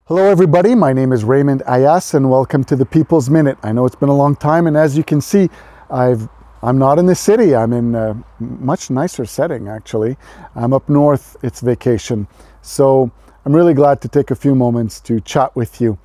Hello everybody, my name is Raymond Ayas and welcome to the People's Minute. I know it's been a long time, and as you can see, I'm not in the city. I'm in a much nicer setting actually. I'm up north, it's vacation. So I'm really glad to take a few moments to chat with you.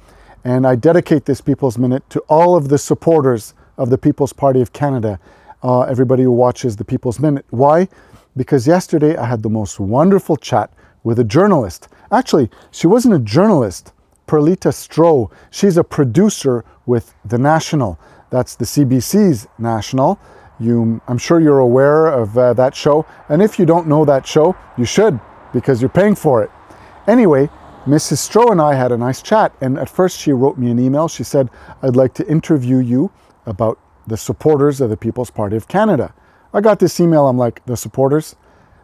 And I dedicate this People's Minute to all of the supporters of the People's Party of Canada, everybody who watches the People's Minute. Why? Because yesterday I had the most wonderful chat with a journalist. Actually, she wasn't a journalist, Perlita Stroh. She's a producer with the National. That's the CBC's National. I'm sure you're aware of that show. And if you don't know that show, you should, because you're paying for it. Anyway, Mrs. Stroh and I had a nice chat. And at first she wrote me an email. She said, I'd like to interview you about the supporters of the People's Party of Canada. I got this email. I'm like, the supporters?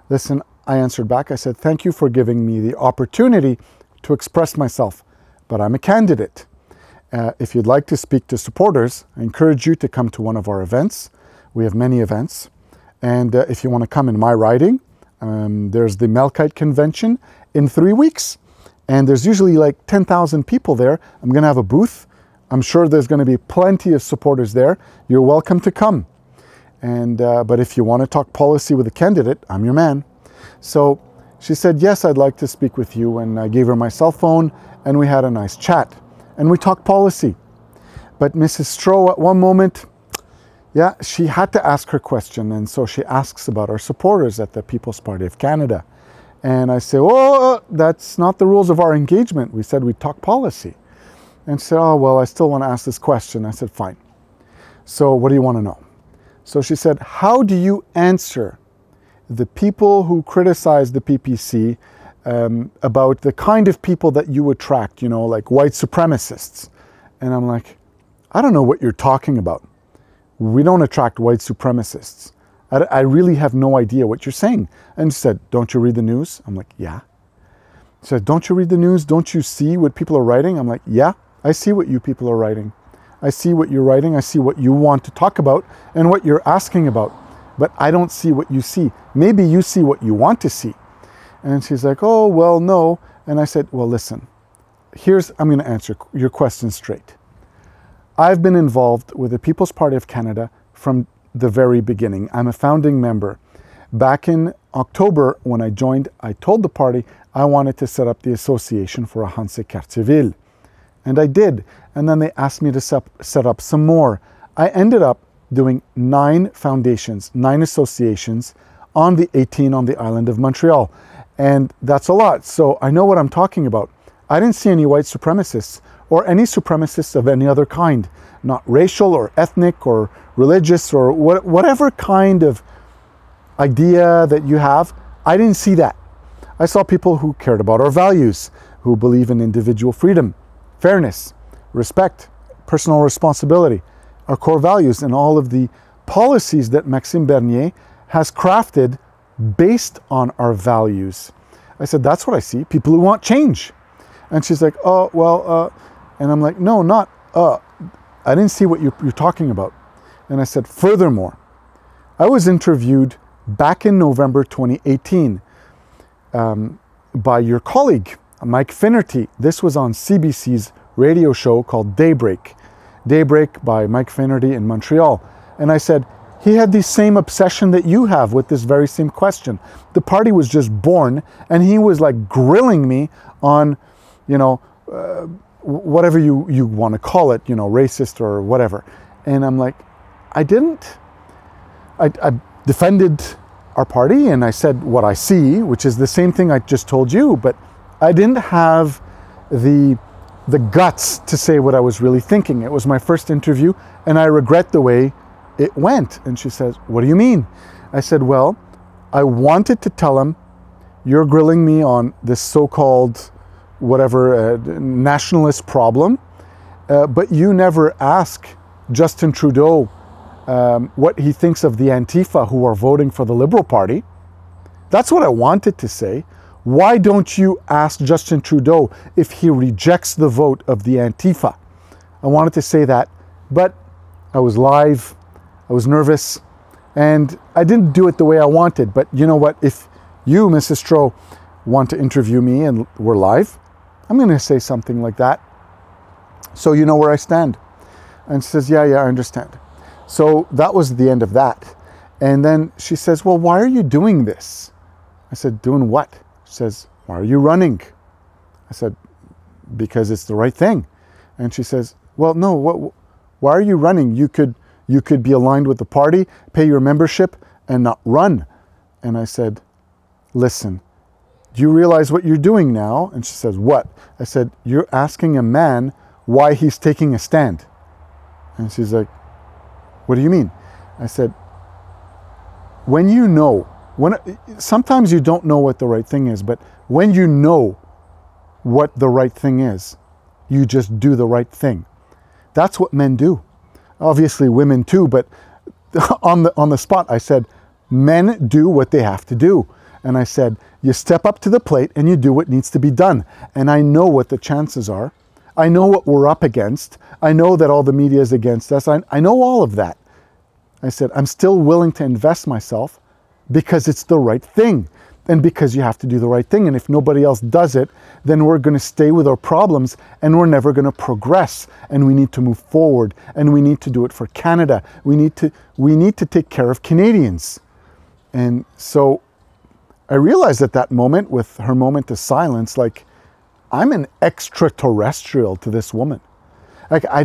Listen, I answered back. I said, thank you for giving me the opportunity to express myself, but I'm a candidate. If you'd like to speak to supporters, I encourage you to come to one of our events. We have many events. And if you want to come in my riding, there's the Melkite Convention in 3 weeks. And there's usually like 10,000 people there. I'm going to have a booth. I'm sure there's going to be plenty of supporters there. You're welcome to come. And but if you want to talk policy with a candidate, I'm your man. So she said, yes, I'd like to speak with you. And I gave her my cell phone and we had a nice chat and we talked policy. But Mrs. Stroh at one moment, yeah, she had to ask her question. And so she asks about our supporters at the People's Party of Canada. And I say, oh, that's not the rules of our engagement. We said we'd talk policy. And she said, oh, well, I still want to ask this question. I said, fine. So what do you want to know? So she said, how do you answer the people who criticize the PPC about the kind of people that you attract, you know, like white supremacists? And I'm like, I don't know what you're talking about. We don't attract white supremacists. I really have no idea what you're saying. And she said, don't you read the news? I'm like, yeah. She said, don't you read the news? Don't you see what people are writing? I'm like, yeah, I see what you people are writing. I see what you're writing. I see what you want to talk about and what you're asking about. But I don't see what you see. Maybe you see what you want to see. And she's like, oh, well, no. And I said, well, listen, I'm going to answer your question straight. I've been involved with the People's Party of Canada from the very beginning. I'm a founding member. Back in October, when I joined, I told the party I wanted to set up the Association for a Hanse Quartier-Ville. And I did. And then they asked me to set up some more. I ended up doing 9 foundations, 9 associations on the 18 on the island of Montreal. And that's a lot. So I know what I'm talking about. I didn't see any white supremacists or any supremacists of any other kind, not racial or ethnic or religious or whatever kind of idea that you have. I didn't see that. I saw people who cared about our values, who believe in individual freedom, fairness, respect, personal responsibility, our core values, and all of the policies that Maxime Bernier has crafted based on our values. I said, that's what I see, people who want change. And she's like, oh, well, and I'm like, no, not, I didn't see what you're talking about. And I said, furthermore, I was interviewed back in November 2018 by your colleague, Mike Finnerty. This was on CBC's radio show called Daybreak by Mike Finnerty in Montreal. And I said, he had the same obsession that you have with this very same question. The party was just born and he was like grilling me on, you know, whatever you want to call it, you know, racist or whatever. And I'm like, I defended our party and I said what I see, which is the same thing I just told you, but I didn't have the guts to say what I was really thinking. It was my first interview and I regret the way it went. And she says, what do you mean? I said, well, I wanted to tell him, you're grilling me on this so-called whatever nationalist problem, but you never ask Justin Trudeau what he thinks of the Antifa who are voting for the Liberal Party. That's what I wanted to say. Why don't you ask Justin Trudeau if he rejects the vote of the Antifa? I wanted to say that, but I was live, I was nervous, and I didn't do it the way I wanted. But you know what? If you, Mrs. Stroh, want to interview me and we're live, I'm going to say something like that. So you know where I stand. And she says, yeah, I understand. So that was the end of that. And then she says, well, why are you doing this? I said, doing what? She says, why are you running? I said, because it's the right thing. And she says, well, no, why are you running? You could be aligned with the party, pay your membership, and not run. And I said, listen, do you realize what you're doing now? And she says, what? I said, you're asking a man why he's taking a stand. And she's like, what do you mean? I said, when you know, sometimes you don't know what the right thing is, but when you know what the right thing is, you just do the right thing. That's what men do. Obviously women too, but on the spot I said, men do what they have to do. And I said, you step up to the plate and you do what needs to be done. And I know what the chances are. I know what we're up against. I know that all the media is against us. I know all of that. I said, I'm still willing to invest myself because it's the right thing. And because you have to do the right thing. And if nobody else does it, then we're going to stay with our problems and we're never going to progress. And we need to move forward. And we need to do it for Canada. We need to take care of Canadians. And so I realized at that moment, with her moment of silence, like, I'm an extraterrestrial to this woman. Like, I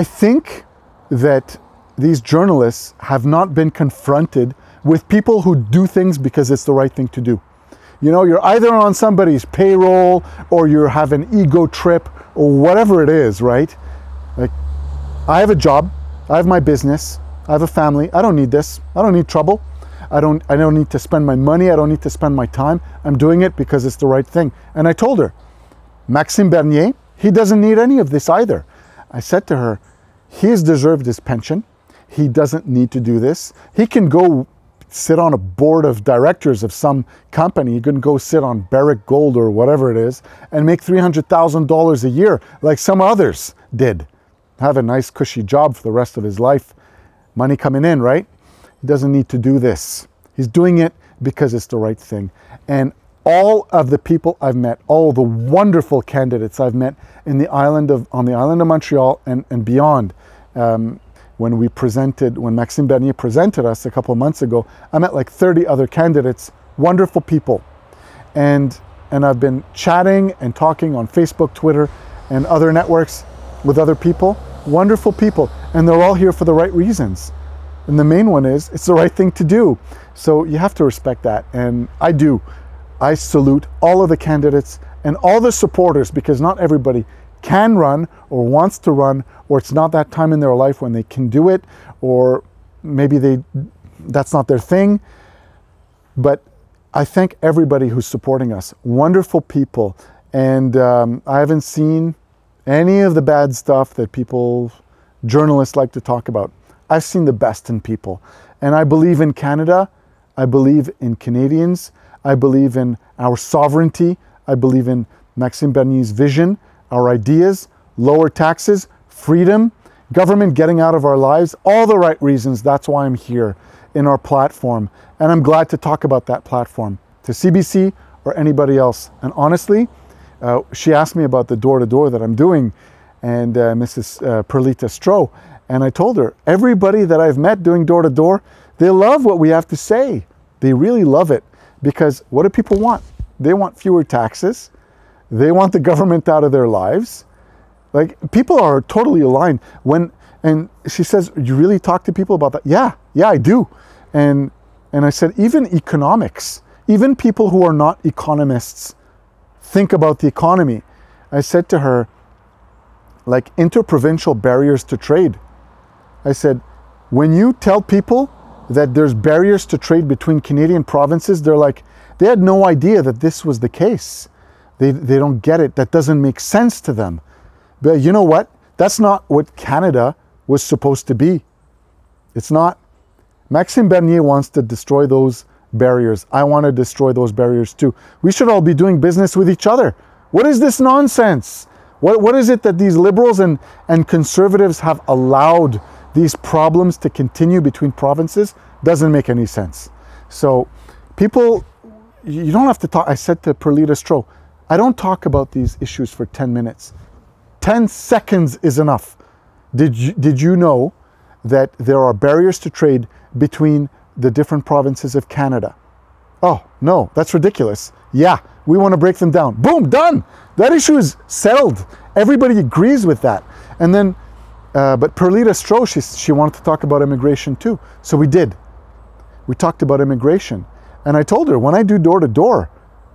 think that these journalists have not been confronted with people who do things because it's the right thing to do. You know, you're either on somebody's payroll or you have an ego trip or whatever it is, right? Like, I have a job, I have my business, I have a family, I don't need this, I don't need trouble. I don't need to spend my money, I don't need to spend my time. I'm doing it because it's the right thing. And I told her, Maxime Bernier, he doesn't need any of this either. I said to her, he has deserved his pension. He doesn't need to do this. He can go sit on a board of directors of some company. He can go sit on Barrick Gold or whatever it is and make $300,000 a year like some others did. Have a nice cushy job for the rest of his life. Money coming in, right? He doesn't need to do this. He's doing it because it's the right thing. And all of the people I've met, all the wonderful candidates I've met on the island of Montreal and beyond, when Maxime Bernier presented us a couple of months ago, I met like 30 other candidates, wonderful people. And I've been chatting and talking on Facebook, Twitter, and other networks with other people, wonderful people. And they're all here for the right reasons. And the main one is, it's the right thing to do. So you have to respect that. And I do. I salute all of the candidates and all the supporters, because not everybody can run or wants to run, or it's not that time in their life when they can do it, or maybe that's not their thing. But I thank everybody who's supporting us. Wonderful people. And I haven't seen any of the bad stuff that journalists like to talk about. I've seen the best in people. And I believe in Canada. I believe in Canadians. I believe in our sovereignty. I believe in Maxime Bernier's vision, our ideas, lower taxes, freedom, government getting out of our lives, all the right reasons. That's why I'm here in our platform. And I'm glad to talk about that platform to CBC or anybody else. And honestly, she asked me about the door-to-door that I'm doing, and Mrs. Perlita Stroh. And I told her, everybody that I've met doing door-to-door, they love what we have to say. They really love it. Because what do people want? They want fewer taxes. They want the government out of their lives. Like, people are totally aligned. And she says, you really talk to people about that? Yeah, I do. And I said, even economics, even people who are not economists think about the economy. I said to her, like, interprovincial barriers to trade. I said, when you tell people that there's barriers to trade between Canadian provinces, they're like, they had no idea that this was the case. They don't get it. That doesn't make sense to them. But you know what? That's not what Canada was supposed to be. It's not. Maxime Bernier wants to destroy those barriers. I want to destroy those barriers too. We should all be doing business with each other. What is this nonsense? What is it that these liberals and conservatives have allowed these problems to continue between provinces? Doesn't make any sense. So people, you don't have to talk. I said to Perlita Stroh, I don't talk about these issues for 10 minutes. 10 seconds is enough. Did you know that there are barriers to trade between the different provinces of Canada? Oh, no, that's ridiculous. Yeah, we want to break them down. Boom, done. That issue is settled. Everybody agrees with that. And then, but Perlita Stroh, she wanted to talk about immigration too. So we did. We talked about immigration. And I told her, when I do door to door,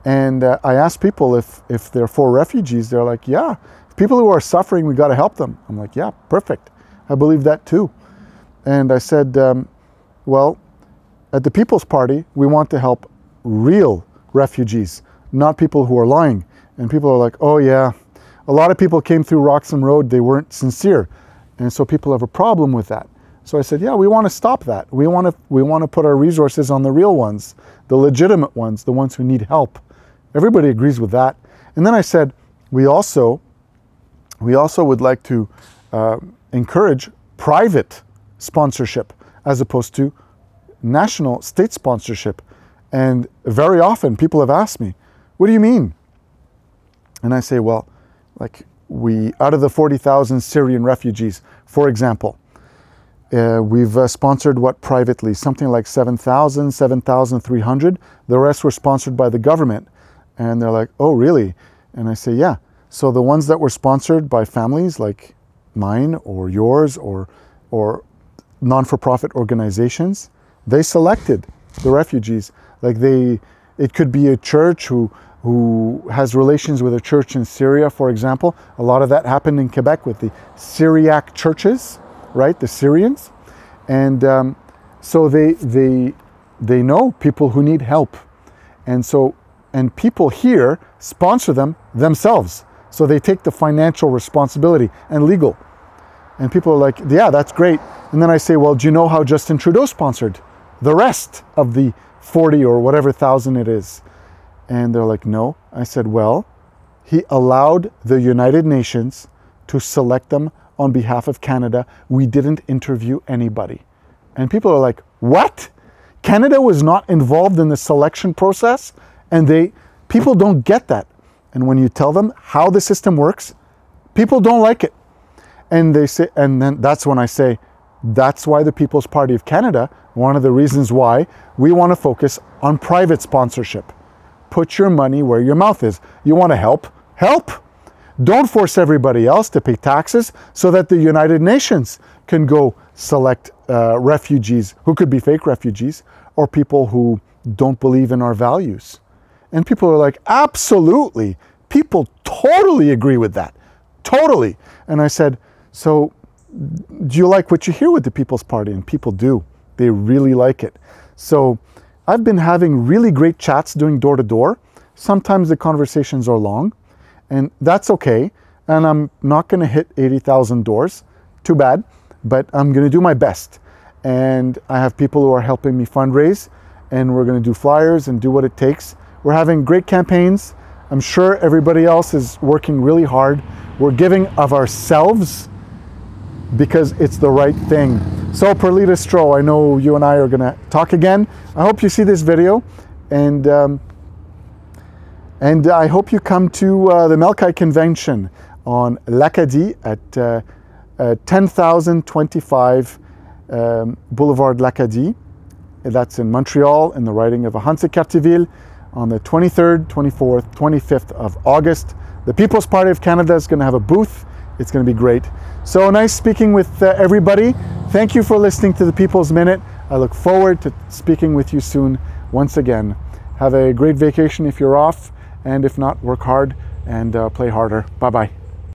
and I ask people if they're for refugees, they're like, yeah, people who are suffering, we got to help them. I'm like, yeah, perfect. I believe that too. And I said, well, at the People's Party, we want to help real refugees, not people who are lying. And people are like, oh yeah, a lot of people came through Roxham Road, they weren't sincere. And so people have a problem with that. So I said, yeah, we want to stop that. We want to put our resources on the real ones, the legitimate ones, the ones who need help. Everybody agrees with that. And then I said, we also would like to encourage private sponsorship as opposed to national state sponsorship. And very often people have asked me, what do you mean? And I say, well, like out of the 40,000 Syrian refugees, for example, we've sponsored what privately? Something like 7,000, 7,300. The rest were sponsored by the government. And they're like, oh, really? And I say, yeah. So the ones that were sponsored by families like mine or yours or non-for-profit organizations, they selected the refugees. Like it could be a church who has relations with a church in Syria, for example. A lot of that happened in Quebec with the Syriac churches, right? The Syrians. And so they know people who need help. And people here sponsor them themselves. So they take the financial responsibility and legal. And people are like, yeah, that's great. And then I say, well, do you know how Justin Trudeau sponsored the rest of the 40 or whatever thousand it is? And they're like, no. I said, well, he allowed the United Nations to select them on behalf of Canada. We didn't interview anybody. And people are like, what? Canada was not involved in the selection process? And people don't get that. And when you tell them how the system works, people don't like it. And they say, and then that's when I say, that's why the People's Party of Canada, one of the reasons why we want to focus on private sponsorship. Put your money where your mouth is. You want to help? Help! Don't force everybody else to pay taxes so that the United Nations can go select refugees who could be fake refugees or people who don't believe in our values. And people are like, absolutely. People totally agree with that. Totally. And I said, so do you like what you hear with the People's Party? And people do. They really like it. So I've been having really great chats doing door to door. Sometimes the conversations are long, and that's okay. And I'm not going to hit 80,000 doors. Too bad. But I'm going to do my best. And I have people who are helping me fundraise, and we're going to do flyers and do what it takes. We're having great campaigns. I'm sure everybody else is working really hard. We're giving of ourselves because it's the right thing. So Perlita Stroh, I know you and I are gonna talk again. I hope you see this video, and I hope you come to the Melkai Convention on l'Acadie at 10,025 Boulevard l'Acadie. That's in Montreal, in the riding of Ahuntsic-Cartierville, on the 23rd, 24th, 25th of August. The People's Party of Canada is going to have a booth. It's going to be great. So nice speaking with everybody. Thank you for listening to the People's Minute. I look forward to speaking with you soon once again. Have a great vacation if you're off, and if not, work hard and play harder. Bye-bye.